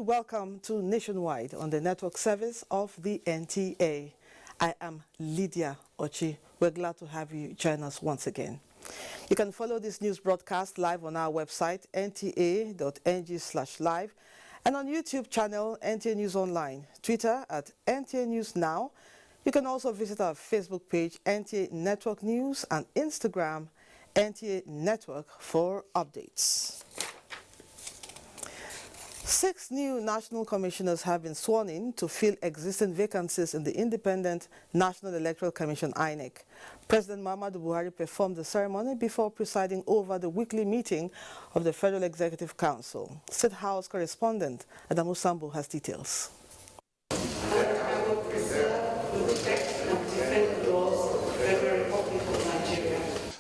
and welcome to Nationwide on the network service of the NTA. I am Lydia Ochi. We're glad to have you join us once again. You can follow this news broadcast live on our website, nta.ng/live, and on YouTube channel NTA News Online, Twitter at NTA News Now. You can also visit our Facebook page, NTA Network News, and Instagram, NTA Network, for updates. 6 new national commissioners have been sworn in to fill existing vacancies in the Independent National Electoral Commission, INEC. President Muhammadu Buhari performed the ceremony before presiding over the weekly meeting of the Federal Executive Council. State House correspondent Adamu Sambu has details.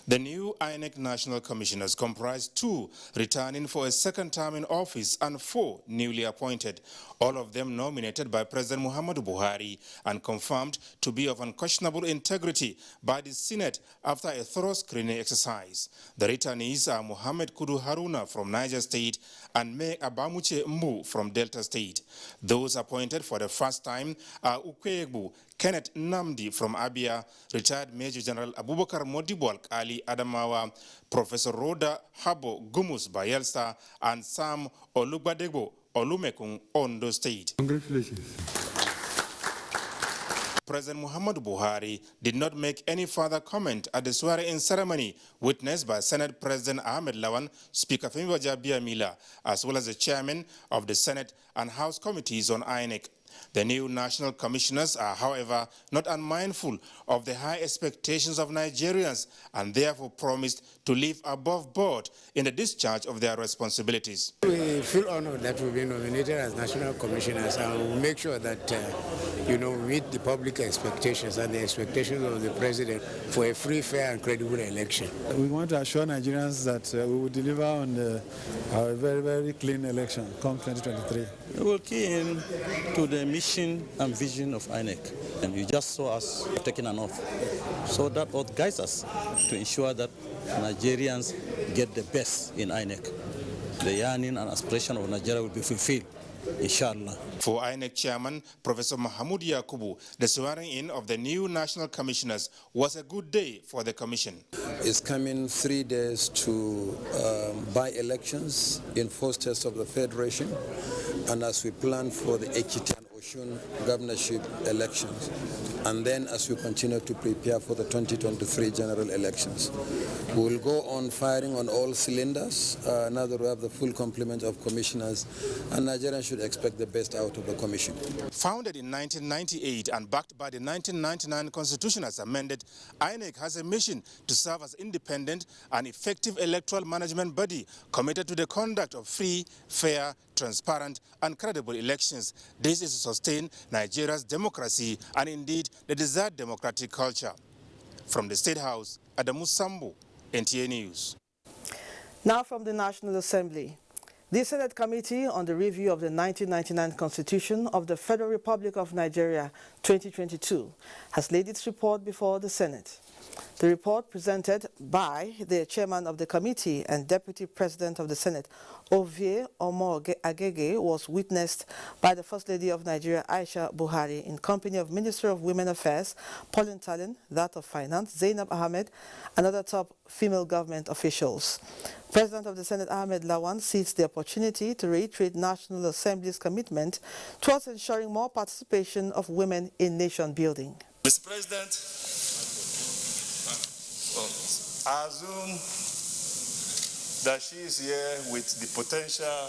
The new INEC National Commissioners comprise 2 returning for a second term in office and 4 newly appointed, all of them nominated by President Muhammadu Buhari and confirmed to be of unquestionable integrity by the Senate after a thorough screening exercise. The returnees are Mohammed Kudu Haruna from Niger State and May Abamuche Mbu from Delta State. Those appointed for the first time are Ukwegbu Kenneth Namdi from Abia, retired Major General Abubakar Modibo Ali Adamawa, Professor Rhoda Habo Gumus Bayelsa, and Sam Olugbadegbo Olumekun, Ondo State. Congratulations. President Muhammadu Buhari did not make any further comment at the swearing-in ceremony witnessed by Senate President Ahmed Lawan, Speaker Femi Bajabiamila, as well as the chairman of the Senate and House committees on INEC. The new national commissioners are, however, not unmindful of the high expectations of Nigerians and therefore promised to live above board in the discharge of their responsibilities. We feel honored that we've been nominated as national commissioners, and we'll make sure that, we meet the public expectations and the expectations of the president for a free, fair, and credible election. We want to assure Nigerians that we will deliver on our very, very clean election come 2023. We will key in to the mission and vision of INEC. And you just saw us taking an oath. So that oath guides us to ensure that Nigerians get the best in INEC. The yearning and aspiration of Nigeria will be fulfilled, inshallah. For INEC Chairman Professor Mahamoud Yakubu, the swearing-in of the new national commissioners was a good day for the commission. It's coming 3 days to by-elections in 4 states of the Federation, and as we plan for the Ekiti and Osun governorship elections, and then as we continue to prepare for the 2023 general elections. We will go on firing on all cylinders now that we have the full complement of commissioners, and Nigerians should expect the best out of the commission. Founded in 1998 and backed by the 1999 Constitution as amended, INEC has a mission to serve as independent and effective electoral management body committed to the conduct of free, fair, transparent and credible elections. This is to sustain Nigeria's democracy and indeed the desired democratic culture. From the State House, Adamu Sambu, NTA News. Now from the National Assembly. The Senate Committee on the Review of the 1999 Constitution of the Federal Republic of Nigeria 2022 has laid its report before the Senate. The report presented by the chairman of the committee and deputy president of the Senate, Ovie Omo Agege, was witnessed by the First Lady of Nigeria, Aisha Buhari, in company of Minister of Women Affairs, Pauline Talin, that of Finance, Zainab Ahmed, and other top female government officials. President of the Senate, Ahmed Lawan, seized the opportunity to reiterate National Assembly's commitment towards ensuring more participation of women in nation building. Mr. President, I assume that she is here with the potential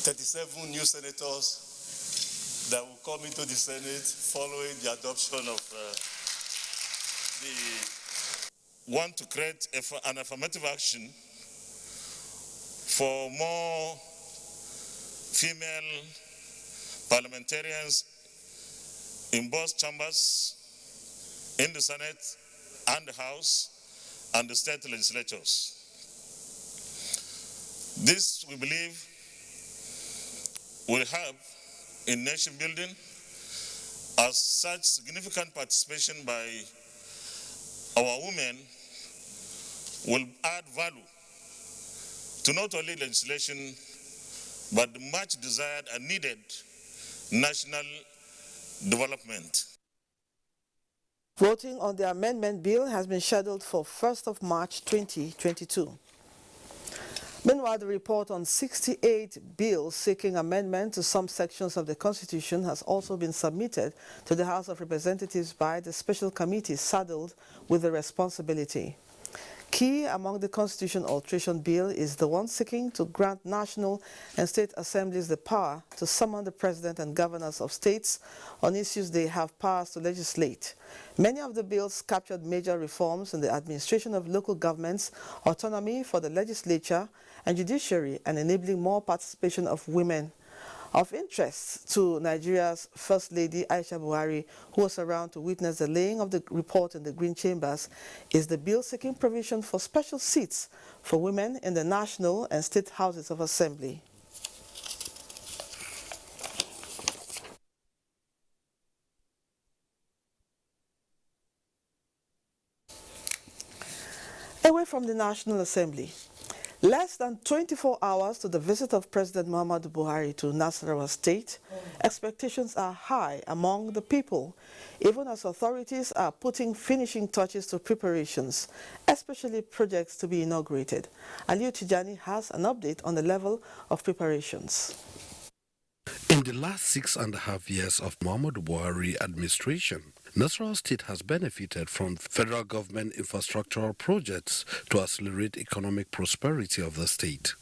37 new senators that will come into the Senate following the adoption of the want to create an affirmative action for more female parliamentarians in both chambers, in the Senate and the House, and the state legislatures. This, we believe, will help in nation building, as such significant participation by our women will add value to not only legislation but the much desired and needed national development. Voting on the amendment bill has been scheduled for 1st of March 2022. Meanwhile, the report on 68 bills seeking amendment to some sections of the Constitution has also been submitted to the House of Representatives by the special committee saddled with the responsibility. Key among the Constitution Alteration Bill is the one seeking to grant national and state assemblies the power to summon the president and governors of states on issues they have powers to legislate. Many of the bills captured major reforms in the administration of local governments, autonomy for the legislature and judiciary, and enabling more participation of women. Of interest to Nigeria's First Lady Aisha Buhari, who was around to witness the laying of the report in the Green Chambers, is the bill seeking provision for special seats for women in the national and state houses of assembly. Away from the National Assembly. Less than 24 hours to the visit of President Muhammadu Buhari to Nasarawa State, expectations are high among the people, even as authorities are putting finishing touches to preparations, especially projects to be inaugurated. Aliyu Tijani has an update on the level of preparations. In the last 6.5 years of Muhammadu Buhari administration, Nasarawa State has benefited from federal government infrastructural projects to accelerate economic prosperity of the state.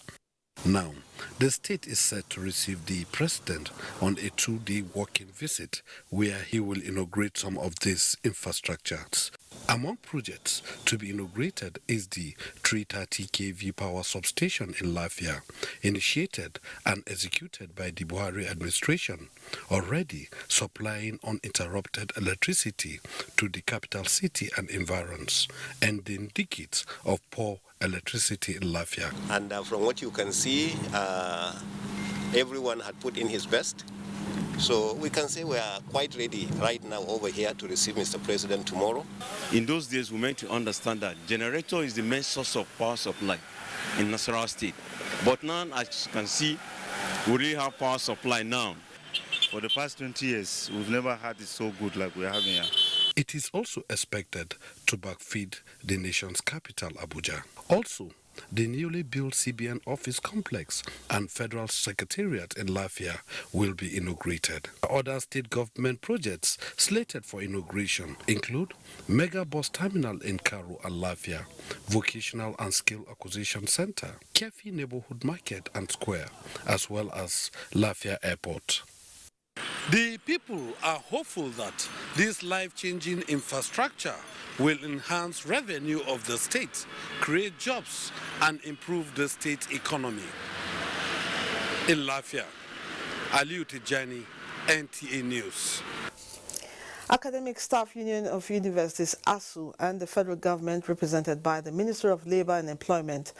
Now, the state is set to receive the president on a 2-day walking visit where he will inaugurate some of these infrastructures. Among projects to be inaugurated is the 330 kV power substation in Lafia, initiated and executed by the Buhari administration, already supplying uninterrupted electricity to the capital city and environs, ending decades of poor electricity in Lafia. And from what you can see, everyone had put in his best. So we can say we are quite ready right now over here to receive Mr. President tomorrow. In those days, we meant to understand that generator is the main source of power supply in Nasarawa State. But now, as you can see, we really have power supply now. For the past 20 years, we've never had it so good like we're having here. It is also expected to backfeed the nation's capital, Abuja. Also, the newly built CBN office complex and federal secretariat in Lafia will be inaugurated. Other state government projects slated for inauguration include Mega Bus Terminal in Karu and Lafia, Vocational and Skill Acquisition Center, Kefi Neighborhood Market and Square, as well as Lafia Airport. The people are hopeful that this life-changing infrastructure will enhance revenue of the state, create jobs, and improve the state economy. In Lafia, Aliyu Tijani, NTA News. Academic Staff Union of Universities, ASUU, and the federal government, represented by the Minister of Labor and Employment,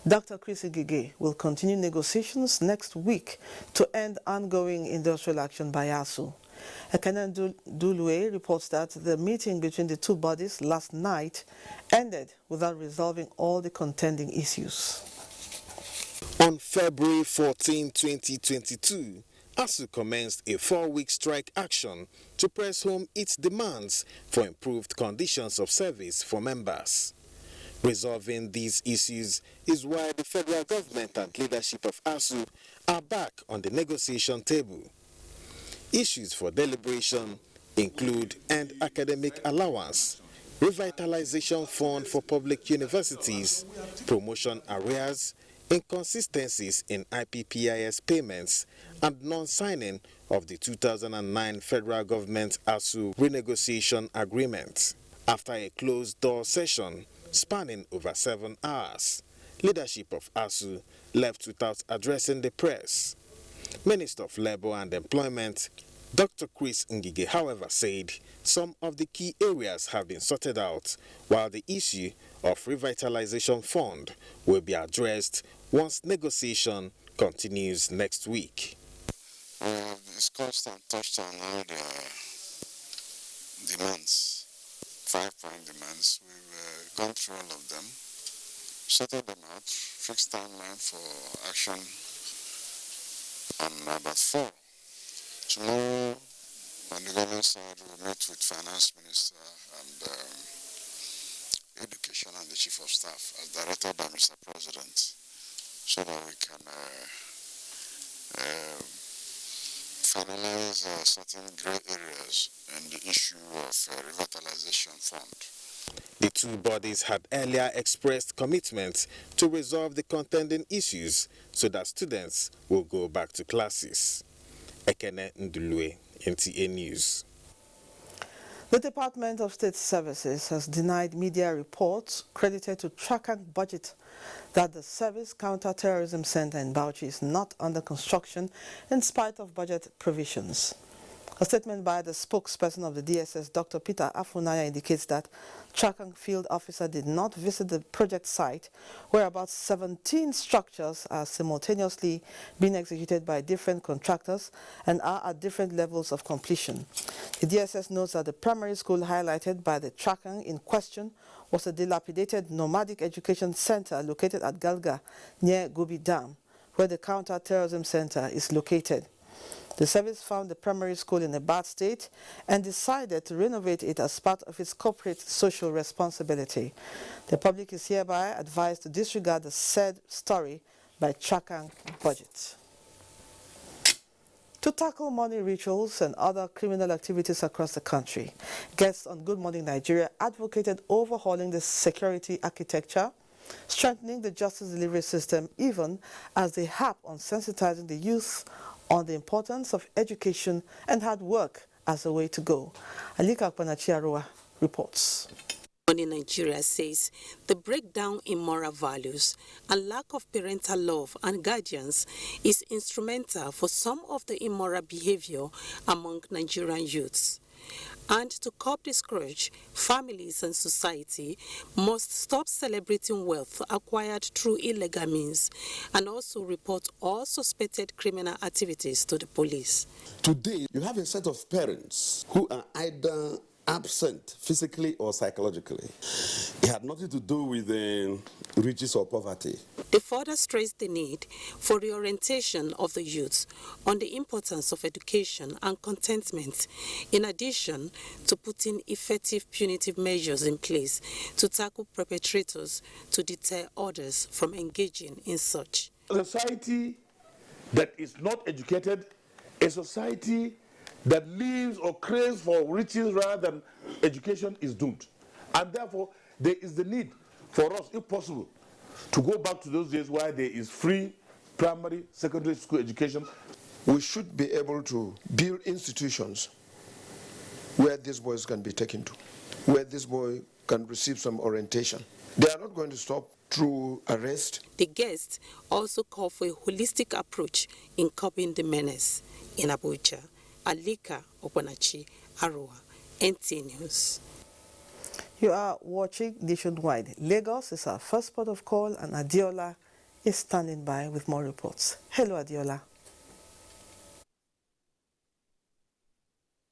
Dr. Chris Ngige, will continue negotiations next week to end ongoing industrial action by ASUU. Ekene Dulue reports that the meeting between the two bodies last night ended without resolving all the contending issues. On February 14, 2022, ASUU commenced a 4-week strike action to press home its demands for improved conditions of service for members. Resolving these issues is why the federal government and leadership of ASUU are back on the negotiation table. Issues for deliberation include end academic allowance, revitalization fund for public universities, promotion arrears, inconsistencies in IPPIS payments, and non-signing of the 2009 federal government ASUU renegotiation agreement. After a closed-door session spanning over 7 hours, leadership of ASUU left without addressing the press. Minister of Labor and Employment, Dr. Chris Ngige, however, said some of the key areas have been sorted out, while the issue of revitalization fund will be addressed once negotiation continues next week. We have discussed and touched on all the demands, 5-point demands. We've gone through all of them, sorted them out, fixed timeline for action on number 4. Tomorrow, on the government side, we'll meet with Finance Minister and Education and the Chief of Staff as directed by Mr. President, so that we can finalize certain gray areas in the issue of revitalization fund. The two bodies had earlier expressed commitment to resolve the contending issues so that students will go back to classes. Ekene Ndulue, NTA News. The Department of State Services has denied media reports credited to Trakang Budget that the Service Counter-Terrorism Center in Bauchi is not under construction in spite of budget provisions. A statement by the spokesperson of the DSS, Dr. Peter Afunaya, indicates that Trakang Field Officer did not visit the project site, where about 17 structures are simultaneously being executed by different contractors and are at different levels of completion. The DSS notes that the primary school highlighted by the Trakang in question was a dilapidated nomadic education center located at Galga, near Gubi Dam, where the counter-terrorism center is located. The service found the primary school in a bad state and decided to renovate it as part of its corporate social responsibility. The public is hereby advised to disregard the said story by Trakang Budget. To tackle money rituals and other criminal activities across the country, guests on Good Morning Nigeria advocated overhauling the security architecture, strengthening the justice delivery system, even as they harp on sensitizing the youth on the importance of education and hard work as a way to go. Alika Akpanachiaroa reports. In Nigeria says the breakdown in moral values and lack of parental love and guardians is instrumental for some of the immoral behavior among Nigerian youths. And to curb this scourge, families and society must stop celebrating wealth acquired through illegal means and also report all suspected criminal activities to the police. Today, you have a set of parents who are either absent physically or psychologically. It had nothing to do with riches or poverty. They further stressed the need for reorientation of the youth on the importance of education and contentment, in addition to putting effective punitive measures in place to tackle perpetrators to deter others from engaging in such. A society that is not educated, a society that lives or craves for riches rather than education is doomed. And therefore, there is the need for us, if possible, to go back to those days where there is free primary, secondary school education. We should be able to build institutions where these boys can be taken to, where this boy can receive some orientation. They are not going to stop through arrest. The guests also call for a holistic approach in curbing the menace in Abuja. Alika Okwanachi, Arua, NTA News. You are watching Nationwide. Lagos is our first port of call, and Adiola is standing by with more reports. Hello, Adiola.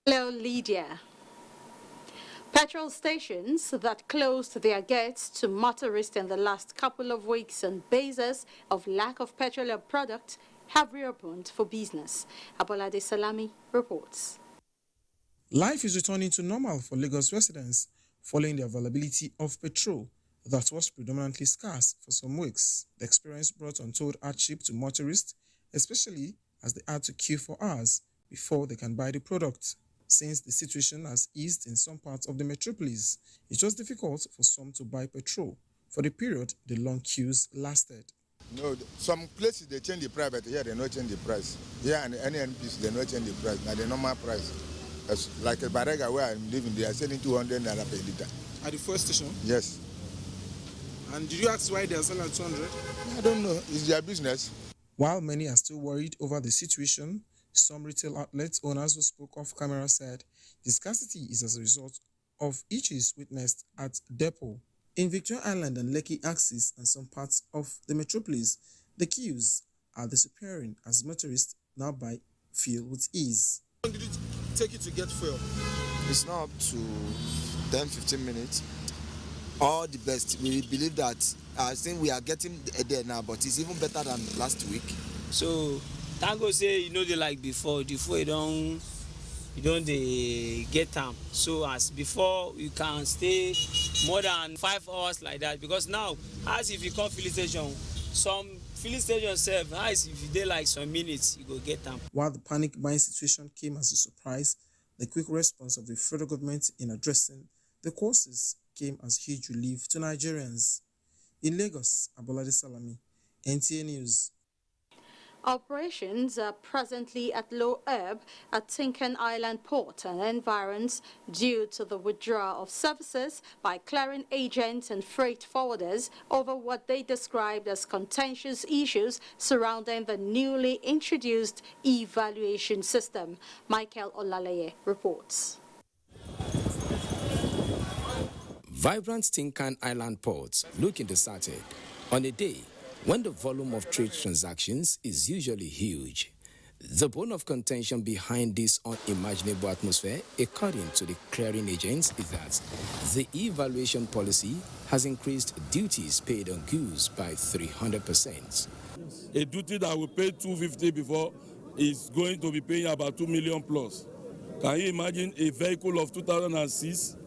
Hello, Lydia. Petrol stations that closed their gates to motorists in the last couple of weeks on basis of lack of petroleum product have reopened for business. Abolade Salami reports. Life is returning to normal for Lagos residents following the availability of petrol that was predominantly scarce for some weeks. The experience brought untold hardship to motorists, especially as they had to queue for hours before they can buy the product. Since the situation has eased in some parts of the metropolis, it was difficult for some to buy petrol for the period the long queues lasted. No, some places they change the price, but here they not change the price. Here and any NPC they not change the price. Now the normal price. As like a Barega where I'm living, they are selling 200 naira per liter. At the first station? Yes. And did you ask why they are selling at 200? I don't know. It's their business. While many are still worried over the situation, some retail outlet owners who spoke off camera said the scarcity is as a result of issues witnessed at depot. In Victoria Island and Lekki axis and some parts of the metropolis, the queues are disappearing as motorists now buy fuel with ease. How long did it take you to get fuel? It's now up to 10-15 minutes. All the best. We believe that I think we are getting there now, but it's even better than last week. So Thank God say you know they like before you don't get them. So as before you can stay more than 5 hours like that, because now as if you come filling station, some filling station serve as if you dey like some minutes you go get them. While the panic buying situation came as a surprise, the quick response of the federal government in addressing the causes came as huge relief to Nigerians. In Lagos, Abolade Salami, NTA News. Operations are presently at low ebb at Tinkan Island Port and environs due to the withdrawal of services by clearing agents and freight forwarders over what they described as contentious issues surrounding the newly introduced evaluation system. Michael Olaleye reports. Vibrant Tinkan Island ports looking deserted on a day when the volume of trade transactions is usually huge. The bone of contention behind this unimaginable atmosphere, according to the clearing agents, is that the evaluation policy has increased duties paid on goods by 300%. A duty that we paid $250 before is going to be paying about $2 million plus. Can you imagine a vehicle of 2006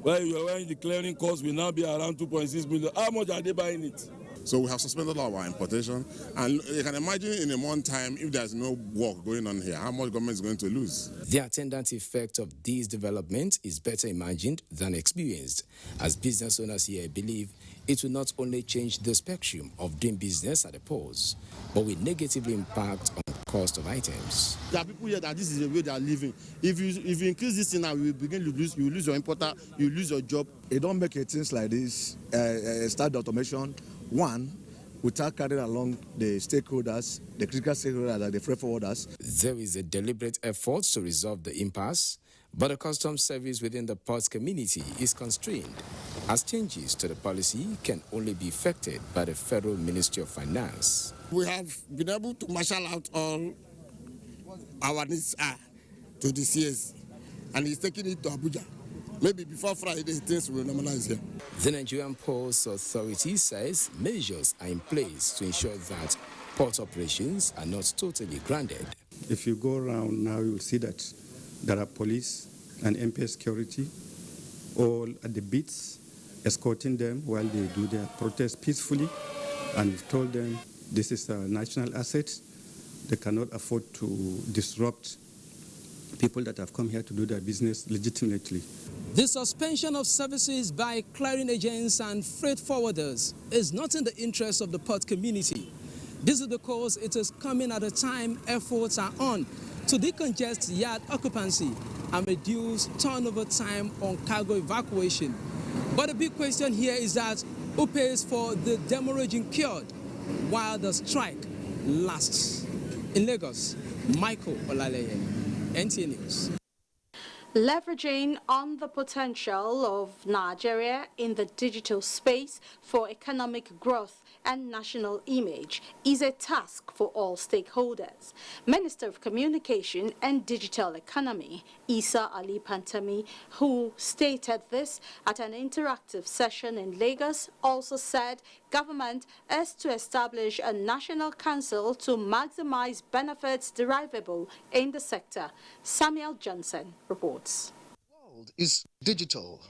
where you are wearing the clearing cost will now be around 2.6 million? How much are they buying it? So we have suspended our importation, and you can imagine in a month time, if there's no work going on here, how much government is going to lose. The attendant effect of these developments is better imagined than experienced, as business owners here believe it will not only change the spectrum of doing business at the ports, but will negatively impact on the cost of items. There are people here that this is the way they are living. If you increase this thing now, you will begin to lose. You lose your importer, you lose your job. They don't make things like this. Start the automation. One, without carrying along the stakeholders, the critical stakeholders, like the freight forwarders. There is a deliberate effort to resolve the impasse, but the customs service within the ports community is constrained, as changes to the policy can only be effected by the Federal Ministry of Finance. We have been able to marshal out all our needs to the CS, and he's taking it to Abuja. Maybe before Friday, things will normalize here. The Nigerian Ports Authority says measures are in place to ensure that port operations are not totally grounded. If you go around now, you will see that there are police and MPS security all at the beats, escorting them while they do their protest peacefully. And we've told them this is a national asset. They cannot afford to disrupt people that have come here to do their business legitimately. The suspension of services by clearing agents and freight forwarders is not in the interest of the port community. This is because it is coming at a time efforts are on to decongest yard occupancy and reduce turnover time on cargo evacuation. But the big question here is that who pays for the demurrage incurred while the strike lasts? In Lagos, Michael Olaleye, NTA News. Leveraging on the potential of Nigeria in the digital space for economic growth and national image is a task for all stakeholders. Minister of Communication and Digital Economy, Isa Ali Pantami, who stated this at an interactive session in Lagos, also said government is to establish a national council to maximize benefits derivable in the sector. Samuel Johnson reports. The world is digital.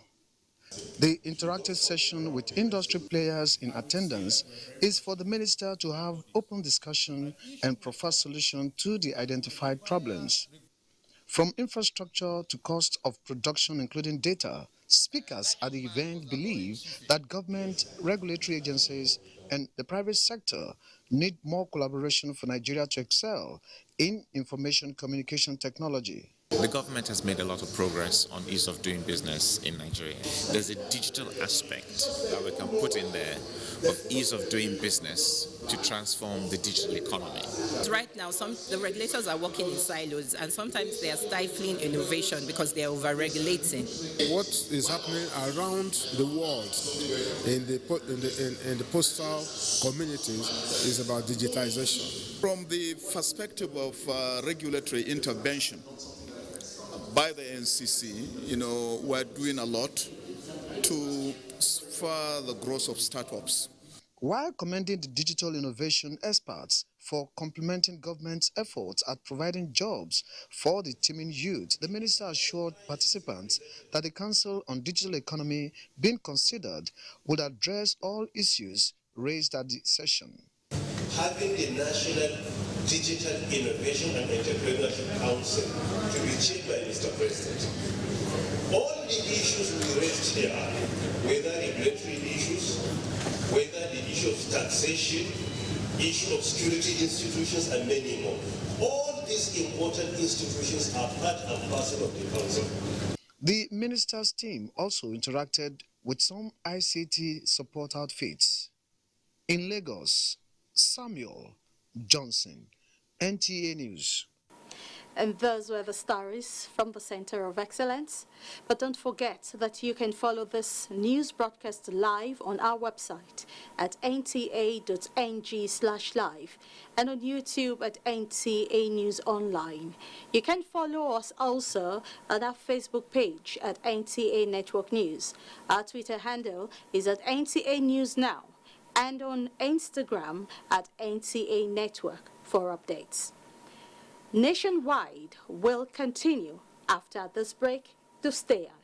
The interactive session with industry players in attendance is for the minister to have open discussion and proffer solutions to the identified problems. From infrastructure to cost of production, including data, speakers at the event believe that government, regulatory agencies, and the private sector need more collaboration for Nigeria to excel in information communication technology. The government has made a lot of progress on ease of doing business in Nigeria. There's a digital aspect that we can put in there of ease of doing business to transform the digital economy. Right now, the regulators are working in silos, and sometimes they are stifling innovation because they are over-regulating. What is happening around the world in the postal communities is about digitization. From the perspective of regulatory intervention by the NCC, we're doing a lot to spur the growth of startups. While commending the digital innovation experts for complementing government's efforts at providing jobs for the teeming youth, the minister assured participants that the Council on Digital Economy being considered would address all issues raised at the session. Having the National Digital Innovation and Entrepreneurship Council to be chaired by Mr. President. All the issues we raised here, whether regulatory issues, whether the issue of taxation, issue of security institutions, and many more. All these important institutions are part and parcel of the council. The minister's team also interacted with some ICT support outfits. In Lagos, Samuel Johnson, NTA News. And those were the stories from the Center of Excellence. But don't forget that you can follow this news broadcast live on our website at nta.ng/live and on YouTube at NTA News Online. You can follow us also on our Facebook page at NTA Network News. Our Twitter handle is at NTA News Now and on Instagram at NTA Network for updates. Nationwide will continue after this break. To stay on.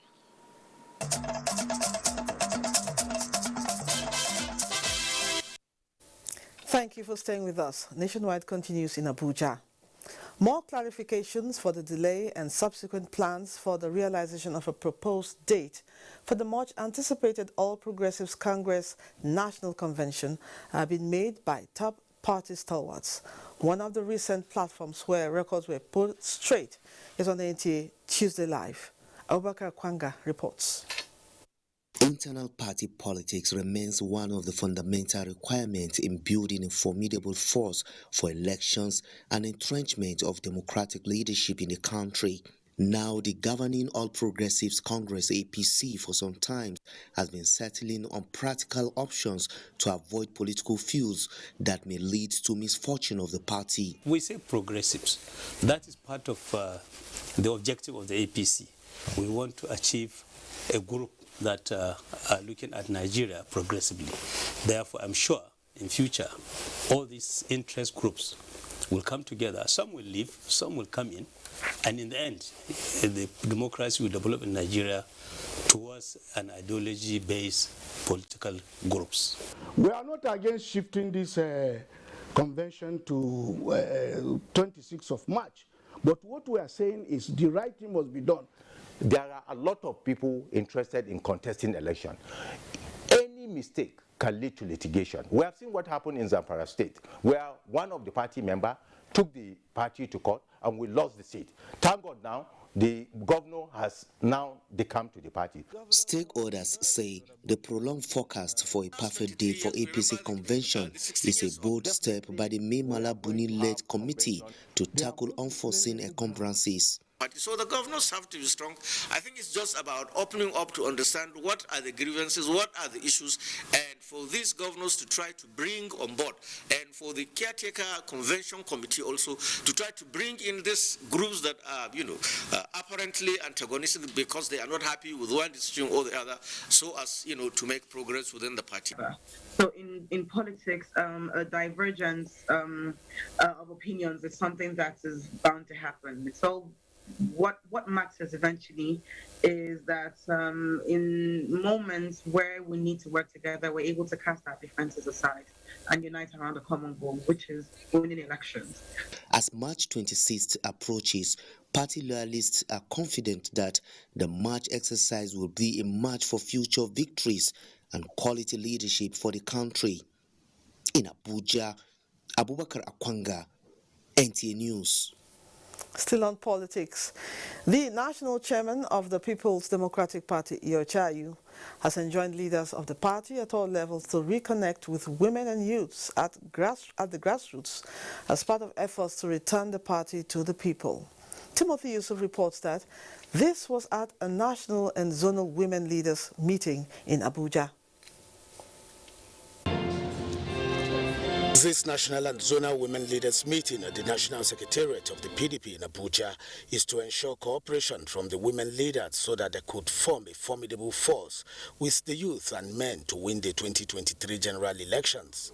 Thank you for staying with us. Nationwide continues in Abuja. More clarifications for the delay and subsequent plans for the realization of a proposed date for the much anticipated All Progressives Congress National Convention have been made by top party stalwarts. One of the recent platforms where records were put straight is on the NTA Tuesday Live. Abubakar Kwanga reports. Internal party politics remains one of the fundamental requirements in building a formidable force for elections and entrenchment of democratic leadership in the country. Now, the governing All Progressives Congress APC for some time has been settling on practical options to avoid political feuds that may lead to misfortune of the party. We say progressives. That is part of the objective of the APC. We want to achieve a group that are looking at Nigeria progressively. Therefore, I'm sure in future, all these interest groups will come together. Some will leave, some will come in. And in the end, the democracy will develop in Nigeria towards an ideology-based political groups. We are not against shifting this convention to 26th of March. But what we are saying is the right thing must be done. There are a lot of people interested in contesting election. Any mistake can lead to litigation. We have seen what happened in Zamfara State, where one of the party members took the party to court and we lost the seat. Thank God now, the governor has now decamped to the party. Stakeholders say the prolonged forecast for a perfect day for APC convention is a bold step by the Mai Mala Buni-led committee to tackle unforeseen encumbrances. So the governors have to be strong. I think it's just about opening up to understand what are the grievances, what are the issues, and for these governors to try to bring on board, and for the caretaker convention committee also to try to bring in these groups that are, apparently antagonistic because they are not happy with one decision or the other, so as, to make progress within the party. So in politics, a divergence of opinions is something that is bound to happen. So what matters eventually is that in moments where we need to work together, we're able to cast our differences aside and unite around a common goal, which is winning elections. As March 26th approaches, party loyalists are confident that the March exercise will be a march for future victories and quality leadership for the country. In Abuja, Abubakar Akwanga, NTA News. Still on politics, the national chairman of the People's Democratic Party, Oyo, has enjoined leaders of the party at all levels to reconnect with women and youths at the grassroots as part of efforts to return the party to the people. Timothy Yusuf reports that this was at a national and zonal women leaders meeting in Abuja. This national and zonal women leaders meeting at the National Secretariat of the PDP in Abuja is to ensure cooperation from the women leaders so that they could form a formidable force with the youth and men to win the 2023 general elections.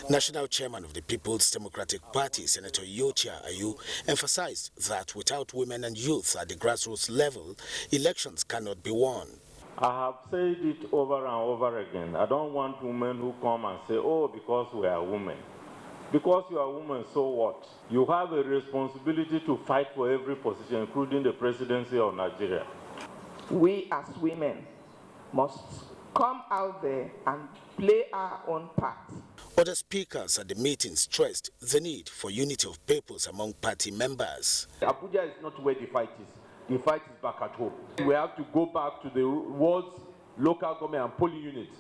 National Chairman of the People's Democratic Party, Senator Ayu, emphasized that without women and youth at the grassroots level, elections cannot be won. I have said it over and over again. I don't want women who come and say, oh, because we are women. Because you are women, so what? You have a responsibility to fight for every position, including the presidency of Nigeria. We as women must come out there and play our own part. Other speakers at the meeting stressed the need for unity of purpose among party members. Abuja is not where the fight is. The fight is back at home. We have to go back to the wards, local government and polling units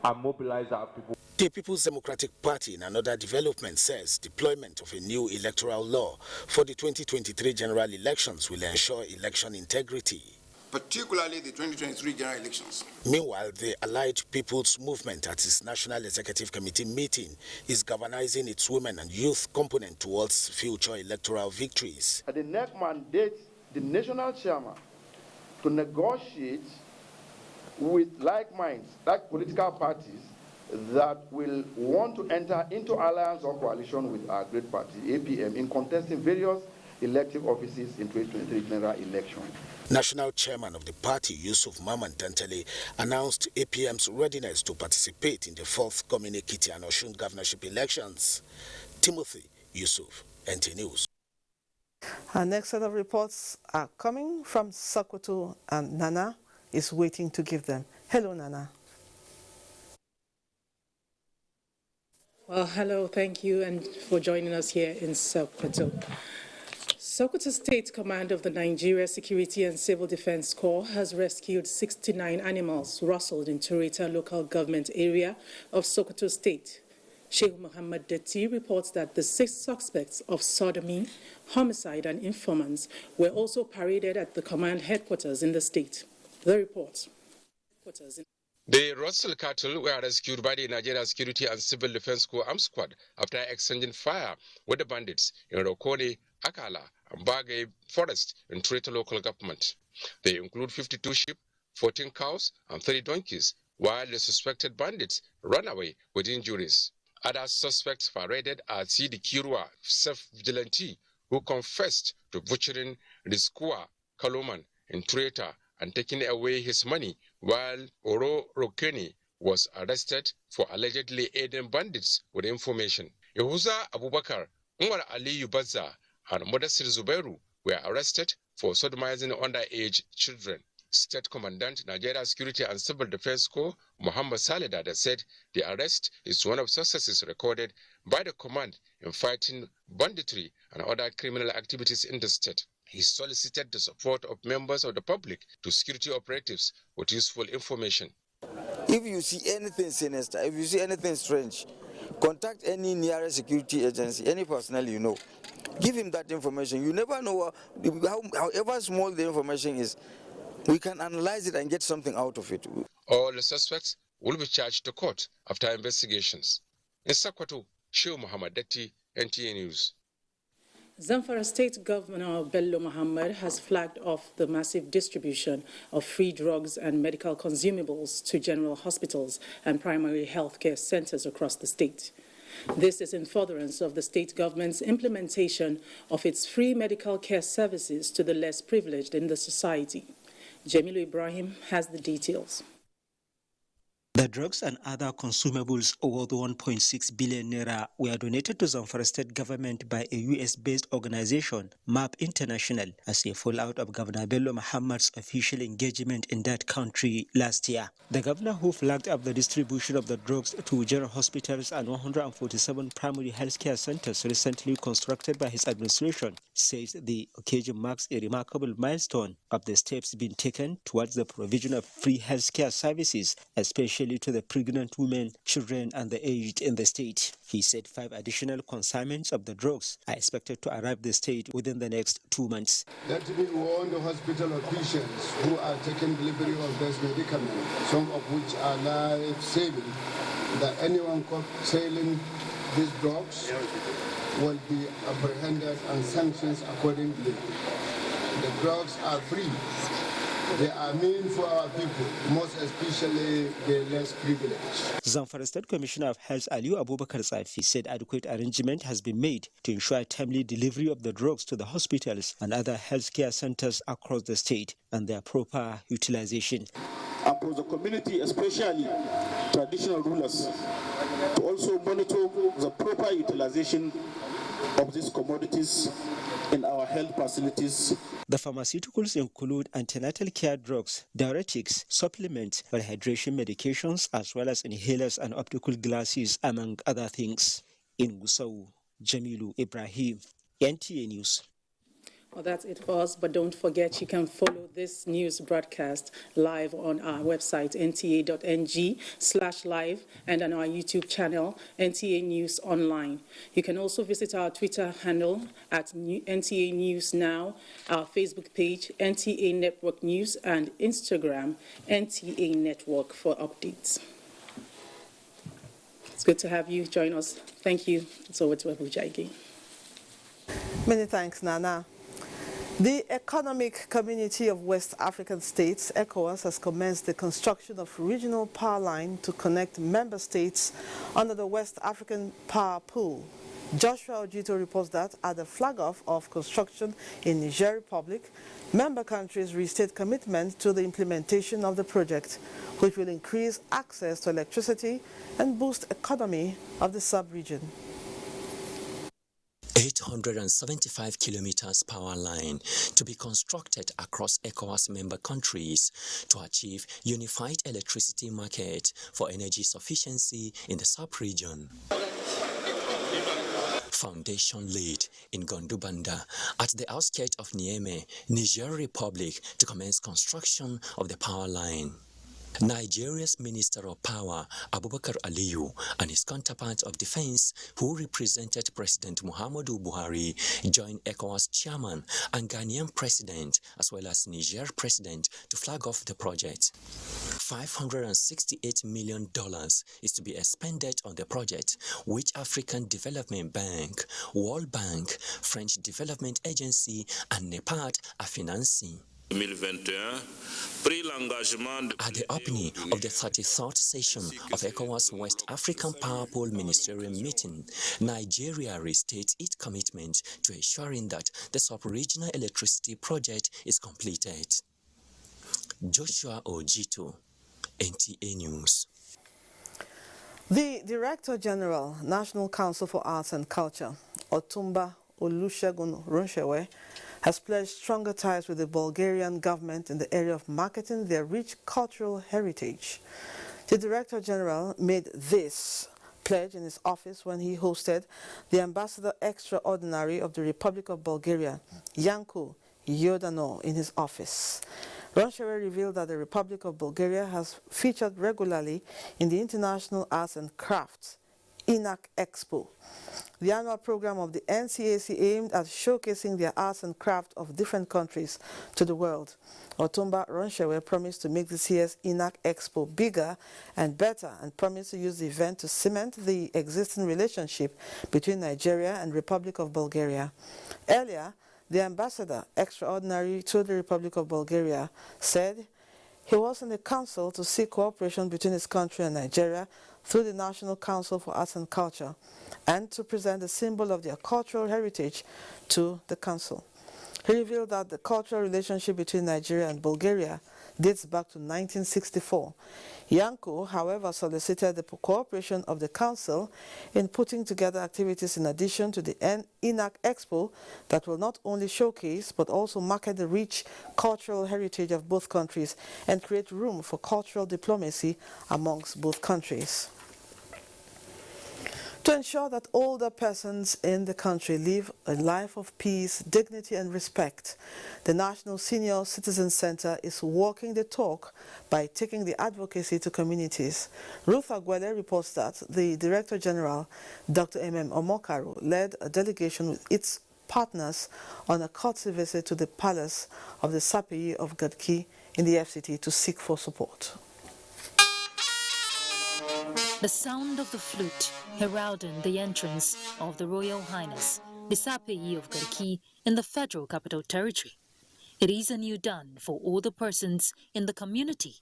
and mobilize our people. The People's Democratic Party, in another development, says deployment of a new electoral law for the 2023 general elections will ensure election integrity, particularly the 2023 general elections. Meanwhile, the Allied People's Movement at its National Executive Committee meeting is galvanizing its women and youth component towards future electoral victories. The NEC mandates the national chairman to negotiate with like minds, like political parties that will want to enter into alliance or coalition with our great party, APM, in contesting various elective offices in 2023 general election. National Chairman of the party, Yusuf Maman Dantele, announced APM's readiness to participate in the forthcoming Ekiti and Osun governorship elections. Timothy Yusuf, NT News. Our next set of reports are coming from Sokoto, and Nana is waiting to give them. Hello, Nana. Well, hello, thank you, and for joining us here in Sokoto. Sokoto State Command of the Nigeria Security and Civil Defense Corps has rescued 69 animals rustled in Tureta local government area of Sokoto State. Sheikh Muhammad Dati reports that the 6 suspects of sodomy, homicide, and informants were also paraded at the command headquarters in the state. The report. The rustled cattle were rescued by the Nigeria Security and Civil Defense Corps Armed Squad after exchanging fire with the bandits in Rokone, Akala, and Bagay Forest in Tureta local government. They include 52 sheep, 14 cows, and 30 donkeys, while the suspected bandits ran away with injuries. Other suspects paraded are Sidi Kirwa, self-vigilante, who confessed to butchering the Skua Kaloman in Tureta and taking away his money, while Oro Rokeni was arrested for allegedly aiding bandits with information. Yehuza Abubakar, Umar Ali Yubaza, and Modasir Zubairu were arrested for sodomizing underage children. State Commandant, Nigeria Security and Civil Defense Corps, Muhammad Saleh said the arrest is one of successes recorded by the command in fighting banditry and other criminal activities in the state. He solicited the support of members of the public to security operatives with useful information. If you see anything sinister, if you see anything strange, contact any nearest security agency, any personnel you know. Give him that information. You never know however small the information is. We can analyze it and get something out of it. All the suspects will be charged to court after investigations. In Sokoto, Sheikh Muhammad Dati, NTA News. Zamfara State Governor Bello Muhammad has flagged off the massive distribution of free drugs and medical consumables to general hospitals and primary health care centers across the state. This is in furtherance of the state government's implementation of its free medical care services to the less privileged in the society. Jamilu Ibrahim has the details. The drugs and other consumables worth 1.6 billion naira were donated to Zamfara state government by a US-based organization, MAP International, as a fallout of Governor Bello Muhammad's official engagement in that country last year. The governor, who flagged up the distribution of the drugs to general hospitals and 147 primary healthcare centers recently constructed by his administration, says the occasion marks a remarkable milestone of the steps being taken towards the provision of free healthcare services, especially to the pregnant women, children, and the aged in the state. He said 5 additional consignments of the drugs are expected to arrive the state within the next 2 months. Let me warn the hospital officials who are taking delivery of these medicaments, some of which are life-saving, that anyone caught selling these drugs will be apprehended and sanctions accordingly. The drugs are free. They are meant for our people, most especially the less privileged. Zamfara State Commissioner of Health Aliyu Abubakar Safi said adequate arrangement has been made to ensure timely delivery of the drugs to the hospitals and other healthcare centers across the state and their proper utilization. And for the community, especially traditional rulers, to also monitor the proper utilization of these commodities in our health facilities. The pharmaceuticals include antenatal care drugs, diuretics, supplements, rehydration medications, as well as inhalers and optical glasses, among other things. In Gusau, Jamilu Ibrahim, NTA News. Well, that's it for us, but don't forget you can follow this news broadcast live on our website, nta.ng/live, and on our YouTube channel, NTA News Online. You can also visit our Twitter handle at NTA News Now, our Facebook page, NTA Network News, and Instagram, NTA Network, for updates. It's good to have you join us. Thank you. It's over to Abuja again. Many thanks, Nana. The Economic Community of West African States, ECOWAS, has commenced the construction of regional power line to connect member states under the West African Power Pool. Joshua Ojito reports that at the flag-off of construction in Niger Republic, member countries restate commitment to the implementation of the project, which will increase access to electricity and boost economy of the sub-region. 875 kilometers power line to be constructed across ECOWAS member countries to achieve unified electricity market for energy sufficiency in the sub-region. Foundation laid in Gondubanda at the outskirts of Niamey, Niger Republic, to commence construction of the power line. Nigeria's Minister of Power, Abubakar Aliyu, and his counterpart of defense, who represented President Muhammadu Buhari, joined ECOWAS chairman and Ghanaian president, as well as Niger president, to flag off the project. $568 million is to be expended on the project, which African Development Bank, World Bank, French Development Agency, and NEPAD are financing. At the opening of the 33rd session of ECOWAS West African Power Pool Ministerial meeting, Nigeria restates its commitment to ensuring that the sub-regional electricity project is completed. Joshua Ojito, NTA News. The Director General, National Council for Arts and Culture, Otumba Olusegun Ronsewe, has pledged stronger ties with the Bulgarian government in the area of marketing their rich cultural heritage. The Director General made this pledge in his office when he hosted the Ambassador Extraordinary of the Republic of Bulgaria, Yanko Yodano, in his office. Ronsewe revealed that the Republic of Bulgaria has featured regularly in the International Arts and Crafts INAC Expo, the annual program of the NCAC aimed at showcasing the arts and craft of different countries to the world. Otumba Ronsewe promised to make this year's INAC Expo bigger and better, and promised to use the event to cement the existing relationship between Nigeria and Republic of Bulgaria. Earlier, the Ambassador Extraordinary to the Republic of Bulgaria said he was in the council to seek cooperation between his country and Nigeria through the National Council for Arts and Culture, and to present the symbol of their cultural heritage to the council. He revealed that the cultural relationship between Nigeria and Bulgaria dates back to 1964. Yanko, however, solicited the cooperation of the council in putting together activities in addition to the INAC Expo that will not only showcase but also market the rich cultural heritage of both countries and create room for cultural diplomacy amongst both countries. To ensure that older persons in the country live a life of peace, dignity and respect, the National Senior Citizen Center is walking the talk by taking the advocacy to communities. Ruth Agwele reports that the Director General, Dr. M.M. Omokaru, led a delegation with its partners on a courtesy visit to the palace of the Sapeyi of Gadki in the FCT to seek for support. The sound of the flute heralding the entrance of the Royal Highness, the Sapeyi of Garki in the Federal Capital Territory. It is a new dawn for all the persons in the community,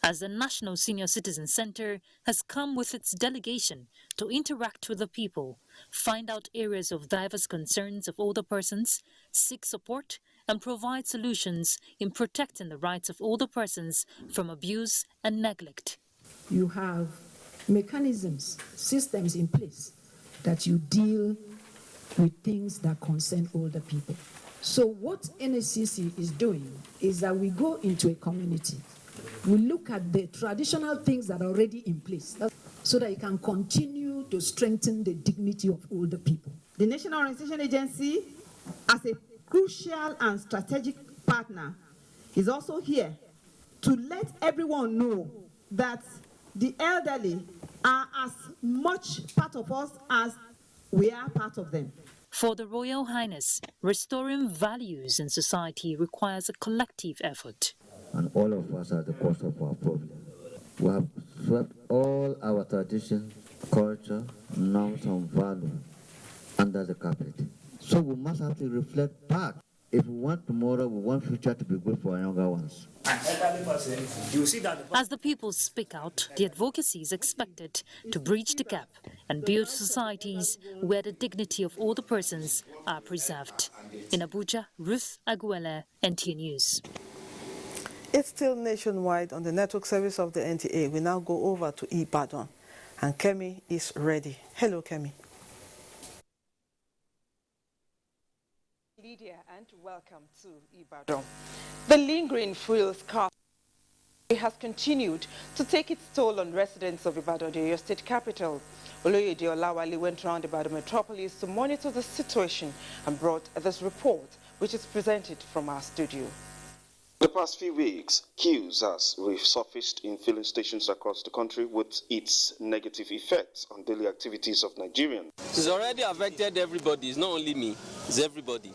as the National Senior Citizen Center has come with its delegation to interact with the people, find out areas of diverse concerns of older persons, seek support, and provide solutions in protecting the rights of older persons from abuse and neglect. You have mechanisms, systems in place that you deal with things that concern older people. So what NSCC is doing is that we go into a community, we look at the traditional things that are already in place so that you can continue to strengthen the dignity of older people. The National Orientation Agency, as a crucial and strategic partner, is also here to let everyone know that the elderly are as much part of us as we are part of them. For the Royal Highness, restoring values in society requires a collective effort. And all of us are the cause of our problem. We have swept all our tradition, culture, norms and values under the carpet. So we must have to reflect back. If we want tomorrow, we want future to be good for our younger ones. As the people speak out, the advocacy is expected to bridge the gap and build societies where the dignity of all the persons are preserved. In Abuja, Ruth Aguele, NTA News. It's still nationwide on the network service of the NTA. We now go over to Ibadan, and Kemi is ready. Hello, Kemi. Lydia, and welcome to Ibadan. The lingering fuel scarcity has continued to take its toll on residents of Ibadan, the Oyo State capital. Oloyede Olawale went around Ibadan metropolis to monitor the situation and brought this report, which is presented from our studio. The past few weeks, queues has resurfaced in filling stations across the country with its negative effects on daily activities of Nigerians. It's already affected everybody. It's not only me, it's everybody.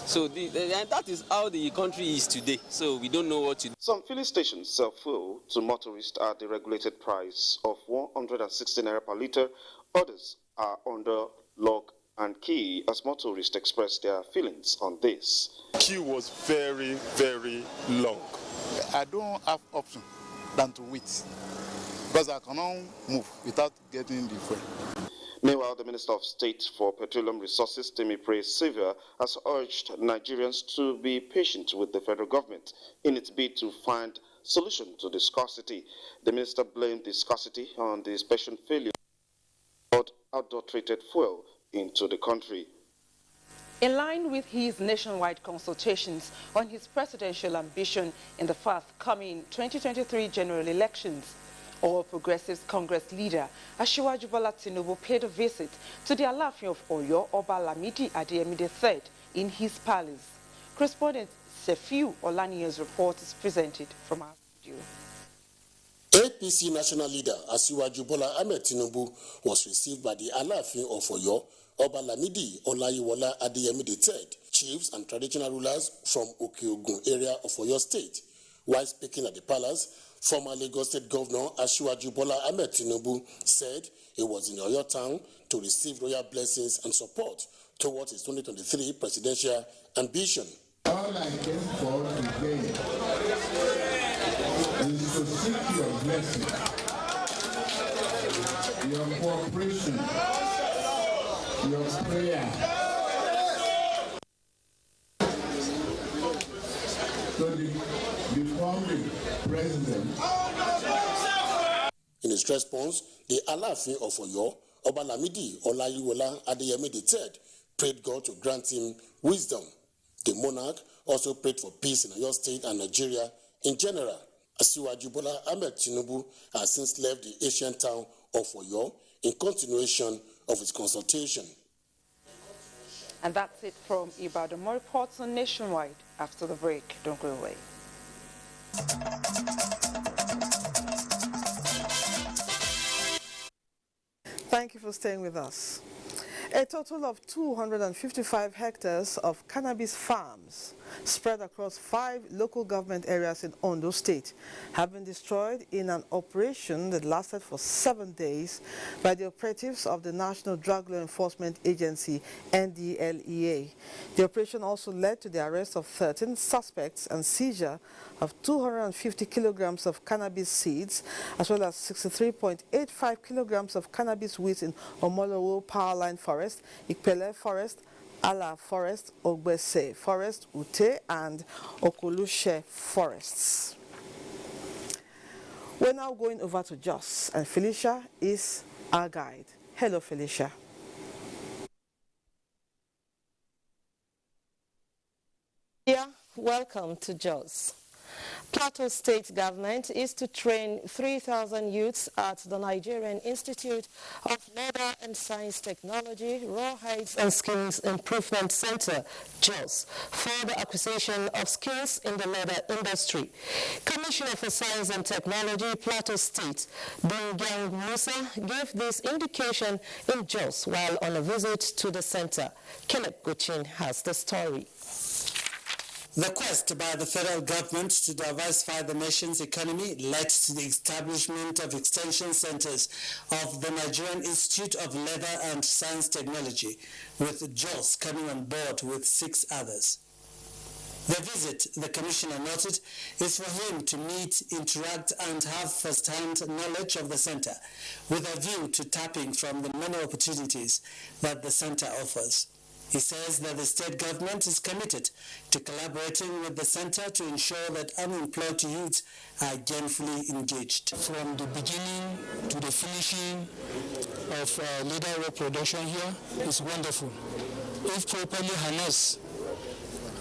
So that is how the country is today. So we don't know what to do. Some filling stations sell fuel to motorists at the regulated price of 160 naira per litre. Others are under lock and key as motorists express their feelings on this. Queue was very, very long. I don't have option than to wait because I cannot move without getting the fuel. Meanwhile, the Minister of State for Petroleum Resources, Temipre Silva, has urged Nigerians to be patient with the federal government in its bid to find solution to the scarcity. The minister blamed the scarcity on the special failure of adulterated fuel into the country. In line with his nationwide consultations on his presidential ambition in the forthcoming 2023 general elections, All Progressives Congress leader Asiwaju Bola Tinubu paid a visit to the Alaafin of Oyo, Oba Lamidi Adeyemi III, in his palace. Correspondent Sefiu Olaniyan's report is presented from our studio. APC national leader Asiwaju Bola Tinubu was received by the Alaafin of Oyo, Oba Lamidi Olayiwola Adeyemi III, chiefs and traditional rulers from Okeogun area of Oyo State. While speaking at the palace, former Lagos State Governor Asiwaju Bola Tinubu said he was in Oyo town to receive royal blessings and support towards his 2023 presidential ambition. All I came for today is to seek your blessing, your cooperation, your prayer, to become the president. In his response, the Alaafin of Oyo, Oba Lamidi Olayiwola Adeyemi III, prayed God to grant him wisdom. The monarch also prayed for peace in Oyo State and Nigeria in general. Asiwaju Bola Tinubu has since left the ancient town of Oyo in continuation of his consultation. And that's it from Ibadan. More reports on Nationwide after the break. Don't go away. Thank you for staying with us. A total of 255 hectares of cannabis farms spread across 5 local government areas in Oyo State have been destroyed in an operation that lasted for 7 days by the operatives of the National Drug Law Enforcement Agency, NDLEA. The operation also led to the arrest of 13 suspects and seizure of 250 kilograms of cannabis seeds, as well as 63.85 kilograms of cannabis weeds in Omolowo Powerline Forest, Ikpele Forest, Ala Forest, Ogbese Forest, Ute, and Okolushe Forests. We're now going over to Jos, and Felicia is our guide. Hello, Felicia. Yeah, welcome to Jos. Plateau State government is to train 3,000 youths at the Nigerian Institute of Leather and Science Technology, Raw Hides and Skills Improvement Center, Jos, for the acquisition of skills in the leather industry. Commissioner for Science and Technology, Plateau State, Bingang Musa, gave this indication in Jos while on a visit to the center. Caleb Guchin has the story. The quest by the federal government to diversify the nation's economy led to the establishment of extension centers of the Nigerian Institute of Leather and Science Technology, with Jos coming on board with 6 others. The visit, the commissioner noted, is for him to meet, interact and have first-hand knowledge of the center, with a view to tapping from the many opportunities that the center offers. He says that the state government is committed to collaborating with the center to ensure that unemployed youths are gainfully engaged. From the beginning to the finishing of leather rope production here is wonderful. If properly harnessed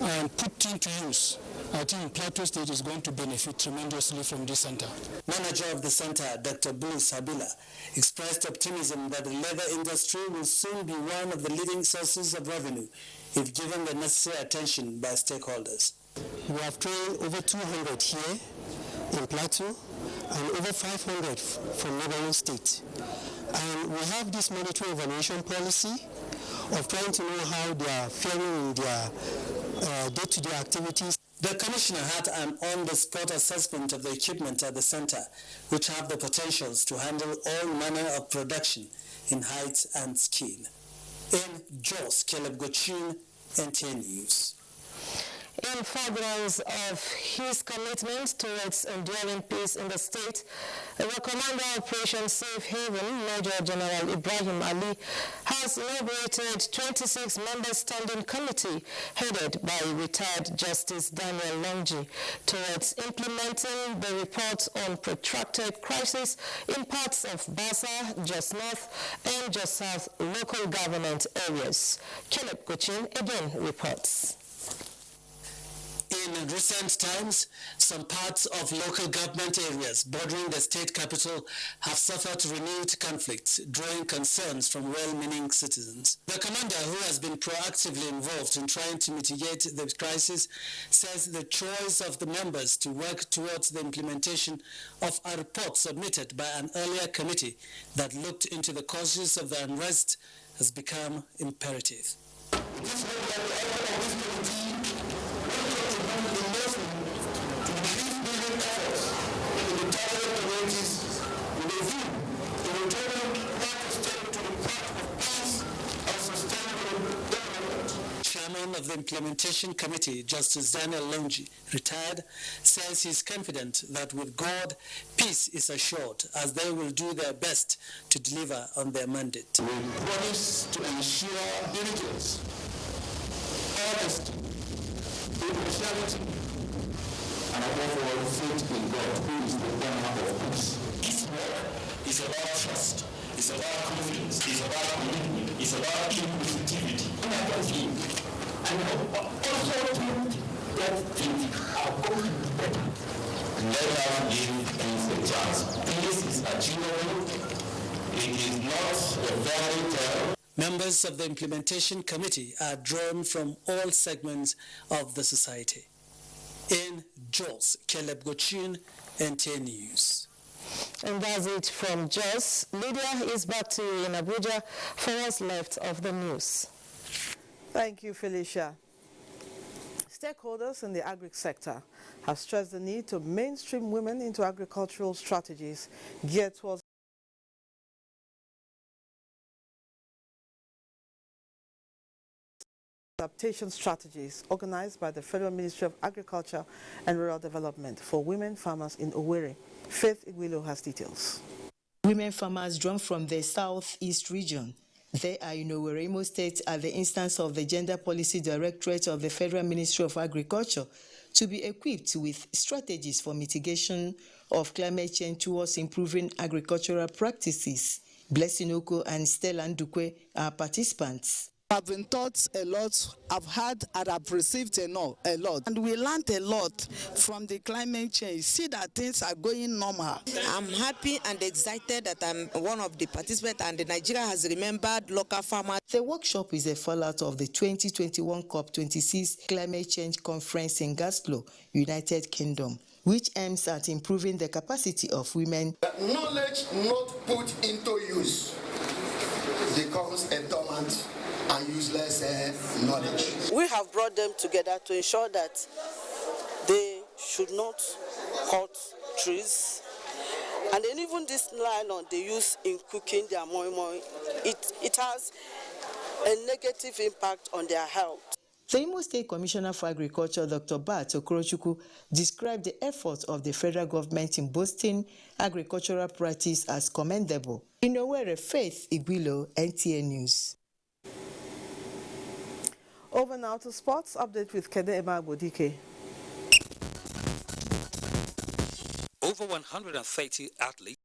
and put into use, I think Plateau State is going to benefit tremendously from this center. Manager of the center, Dr. Bruce Habila, expressed optimism that the leather industry will soon be one of the leading sources of revenue if given the necessary attention by stakeholders. We have trained over 200 here in Plateau and over 500 from neighboring states. And we have this monetary evaluation policy of trying to know how they are faring in their day-to-day activities. The commissioner had an on-the-spot assessment of the equipment at the center, which have the potentials to handle all manner of production in height and skin. In Jos, Caleb Gochin, NTN News. In furtherance of his commitment towards enduring peace in the state, the Commander of Operation Safe Haven, Major General Ibrahim Ali, has inaugurated 26-member standing committee headed by retired Justice Daniel Longji towards implementing the report on protracted crisis in parts of Basa, Jos North, and Jos South local government areas. Caleb Guchin again reports. In recent times, some parts of local government areas bordering the state capital have suffered renewed conflicts, drawing concerns from well-meaning citizens. The commander, who has been proactively involved in trying to mitigate the crisis, says the choice of the members to work towards the implementation of a report submitted by an earlier committee that looked into the causes of the unrest has become imperative. Chairman of the Implementation Committee, Justice Daniel Longji, retired, says he is confident that with God, peace is assured as they will do their best to deliver on their mandate. We promise to ensure diligence, honesty, impartiality, and above all, faith in God, who is the banner of peace. This work is about trust, it's about confidence, it's about commitment, it's about inclusivity. And also to get things are going better. Let us give peace a chance. Peace is achievable. It is not a fairy tale. Members of the Implementation Committee are drawn from all segments of the society. In Jos, Caleb Gochin, NTN News. And that's it from Jos. Lydia is back to you in Abuja for what's left of the news. Thank you, Felicia. Stakeholders in the agri sector have stressed the need to mainstream women into agricultural strategies geared towards adaptation strategies organized by the Federal Ministry of Agriculture and Rural Development for women farmers in Owerri. Faith Igwilo has details. Women farmers drawn from the southeast region. They are in Oyo State at the instance of the Gender Policy Directorate of the Federal Ministry of Agriculture to be equipped with strategies for mitigation of climate change towards improving agricultural practices. Blessing Oko and Stella Ndukwe are participants. I've been taught a lot, I've heard and I've received a lot. And we learned a lot from the climate change. See that things are going normal. I'm happy and excited that I'm one of the participants and Nigeria has remembered local farmers. The workshop is a fallout of the 2021 COP26 Climate Change Conference in Glasgow, United Kingdom, which aims at improving the capacity of women. Knowledge not put into use becomes a dormant and useless knowledge. We have brought them together to ensure that they should not cut trees. And then even this nylon they use in cooking their moi moi, it has a negative impact on their health. The Imo State Commissioner for Agriculture, Dr. Bat Okorochukwu, described the efforts of the federal government in boosting agricultural practice as commendable. In Owerri, Faith Igwilo, NTN News. Over now to sports update with Kede Emagbo-Dike. Over 130 athletes